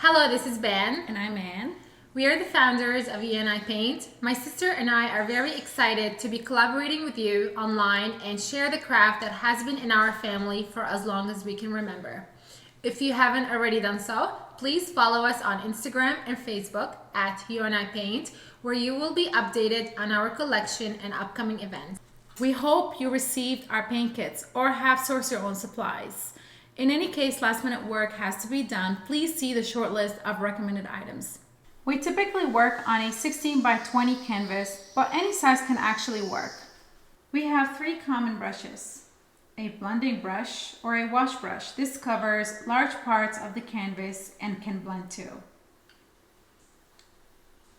Hello, this is Ben. And I'm Ann. We are the founders of UNI Paint. My sister and I are very excited to be collaborating with you online and share the craft that has been in our family for as long as we can remember. If you haven't already done so, please follow us on Instagram and Facebook at UNI Paint, where you will be updated on our collection and upcoming events. We hope you received our paint kits or have sourced your own supplies. In any case, last minute work has to be done. Please see the short list of recommended items. We typically work on a 16 by 20 canvas, but any size can actually work. We have 3 common brushes. A blending brush or a wash brush. This covers large parts of the canvas and can blend too.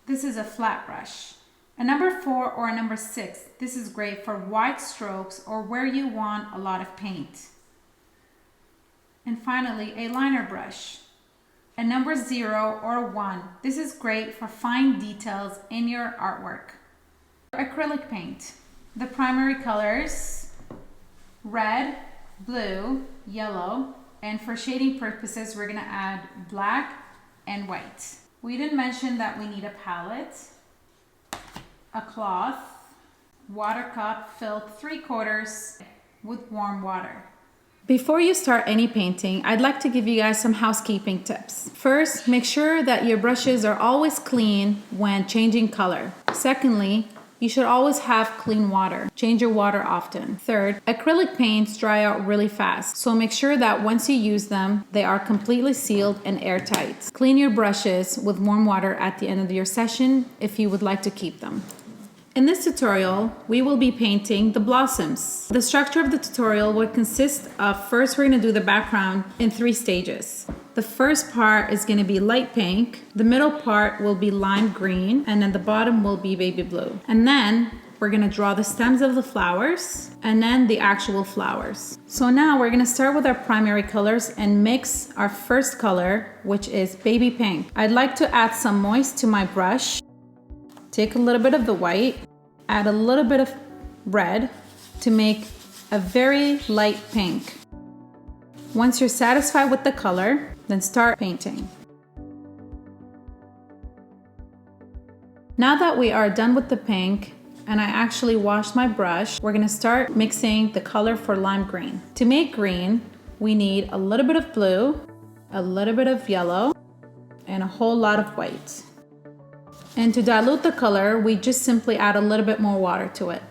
This is a flat brush. A number 4 or a number 6. This is great for wide strokes or where you want a lot of paint. And finally, a liner brush. A number 0 or 1. This is great for fine details in your artwork. Acrylic paint. The primary colors: red, blue, yellow, and for shading purposes, we're gonna add black and white. We didn't mention that we need a palette, a cloth, water cup filled 3/4 with warm water. Before you start any painting, I'd like to give you guys some housekeeping tips. First, make sure that your brushes are always clean when changing color. Secondly, you should always have clean water. Change your water often. Third, acrylic paints dry out really fast, so make sure that once you use them, they are completely sealed and airtight. Clean your brushes with warm water at the end of your session if you would like to keep them. In this tutorial, we will be painting the blossoms. The structure of the tutorial will consist of, first we're going to do the background in 3 stages. The first part is going to be light pink, the middle part will be lime green, and then the bottom will be baby blue. And then we're going to draw the stems of the flowers and then the actual flowers. So now we're going to start with our primary colors and mix our first color, which is baby pink. I'd like to add some moist to my brush. Take a little bit of the white, add a little bit of red to make a very light pink. Once you're satisfied with the color, then start painting. Now that we are done with the pink, and I actually washed my brush, we're gonna start mixing the color for lime green. To make green, we need a little bit of blue, a little bit of yellow, and a whole lot of white. And to dilute the color, we just simply add a little bit more water to it.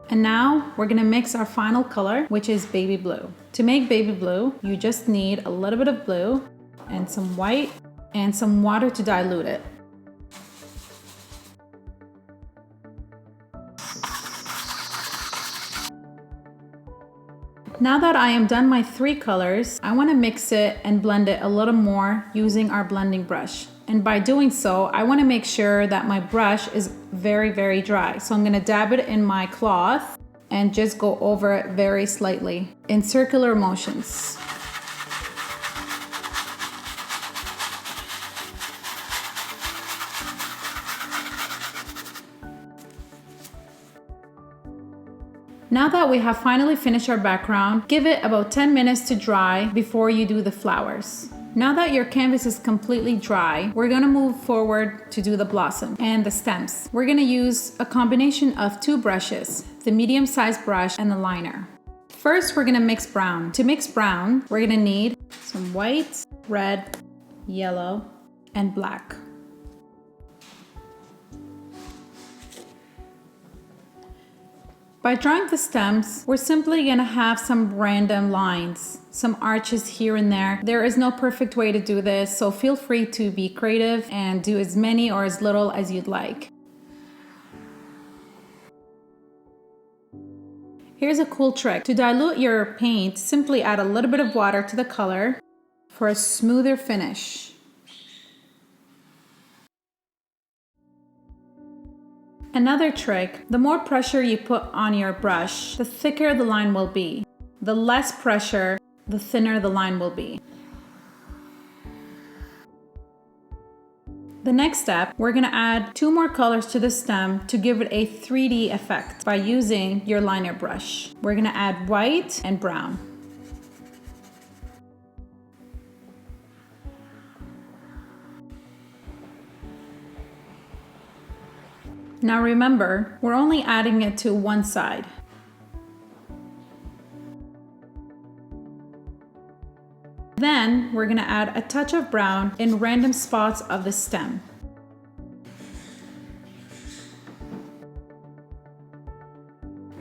And now we're gonna mix our final color, which is baby blue. To make baby blue, you just need a little bit of blue and some white and some water to dilute it. Now that I am done my 3 colors, I want to mix it and blend it a little more using our blending brush. And by doing so, I want to make sure that my brush is very, very dry. So I'm going to dab it in my cloth and just go over it very slightly in circular motions. Now that we have finally finished our background, give it about 10 minutes to dry before you do the flowers. Now that your canvas is completely dry, we're gonna move forward to do the blossom and the stems. We're gonna use a combination of 2 brushes, the medium-sized brush and the liner. First, we're gonna mix brown. To mix brown, we're gonna need some white, red, yellow, and black. By drawing the stems, we're simply gonna have some random lines, some arches here and there. There is no perfect way to do this, so feel free to be creative and do as many or as little as you'd like. Here's a cool trick. To dilute your paint, simply add a little bit of water to the color for a smoother finish. Another trick, the more pressure you put on your brush, the thicker the line will be. The less pressure, the thinner the line will be. The next step, we're gonna add 2 more colors to the stem to give it a 3D effect by using your liner brush. We're gonna add white and brown. Now remember, we're only adding it to one side. Then we're gonna add a touch of brown in random spots of the stem.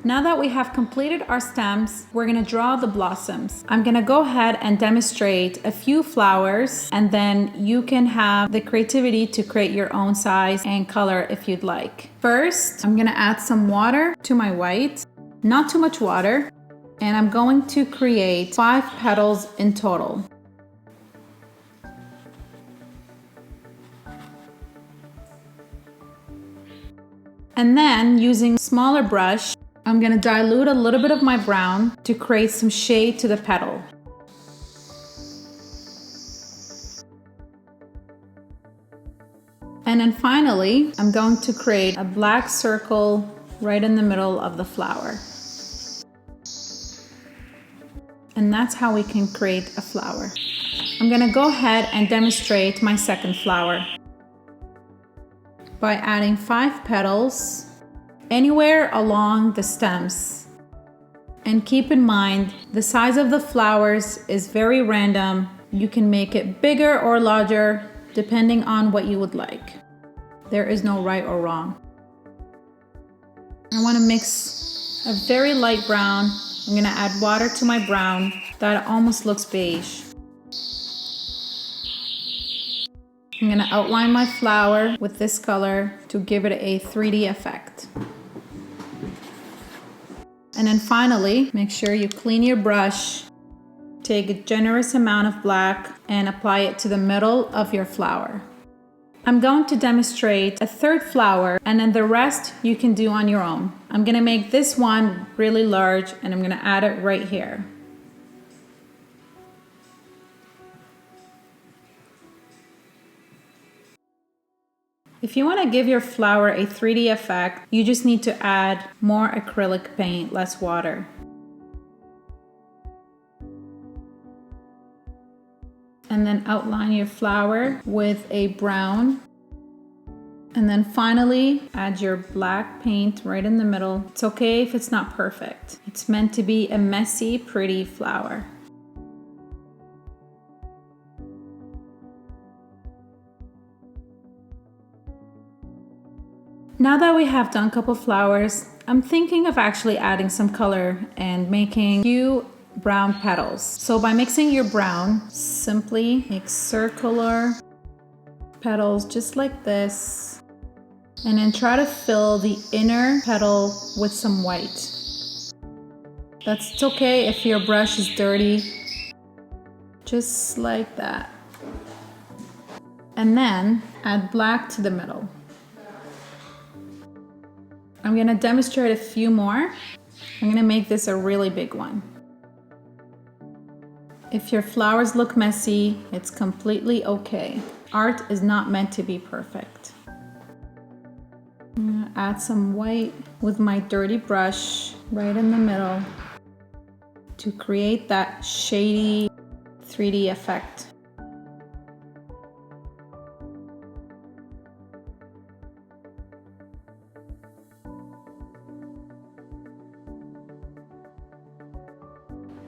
Now that we have completed our stems, we're gonna draw the blossoms. I'm gonna go ahead and demonstrate a few flowers, and then you can have the creativity to create your own size and color if you'd like. First, I'm gonna add some water to my white, not too much water, and I'm going to create 5 petals in total. And then using a smaller brush, I'm gonna dilute a little bit of my brown to create some shade to the petal. And then finally, I'm going to create a black circle right in the middle of the flower. And that's how we can create a flower. I'm gonna go ahead and demonstrate my second flower by adding 5 petals anywhere along the stems. And keep in mind, the size of the flowers is very random. You can make it bigger or larger depending on what you would like. There is no right or wrong. I want to mix a very light brown. I'm going to add water to my brown that almost looks beige. I'm going to outline my flower with this color to give it a 3D effect. And then finally, make sure you clean your brush, take a generous amount of black and apply it to the middle of your flower. I'm going to demonstrate a third flower, and then the rest you can do on your own. I'm gonna make this one really large and I'm gonna add it right here. If you want to give your flower a 3D effect, you just need to add more acrylic paint, less water. And then outline your flower with a brown. And then finally, add your black paint right in the middle. It's okay if it's not perfect. It's meant to be a messy, pretty flower. Now that we have done a couple flowers, I'm thinking of actually adding some color and making a few brown petals. So by mixing your brown, simply make circular petals just like this. And then try to fill the inner petal with some white. It's okay if your brush is dirty, just like that. And then add black to the middle. I'm going to demonstrate a few more. I'm going to make this a really big one. If your flowers look messy, it's completely okay. Art is not meant to be perfect. I'm going to add some white with my dirty brush right in the middle to create that shady 3D effect.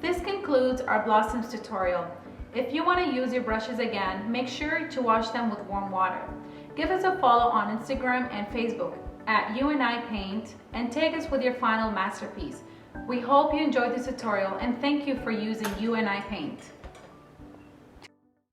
This concludes our blossoms tutorial. If you want to use your brushes again, make sure to wash them with warm water. Give us a follow on Instagram and Facebook at @UNIPaint and tag us with your final masterpiece. We hope you enjoyed this tutorial and thank you for using UNI Paint.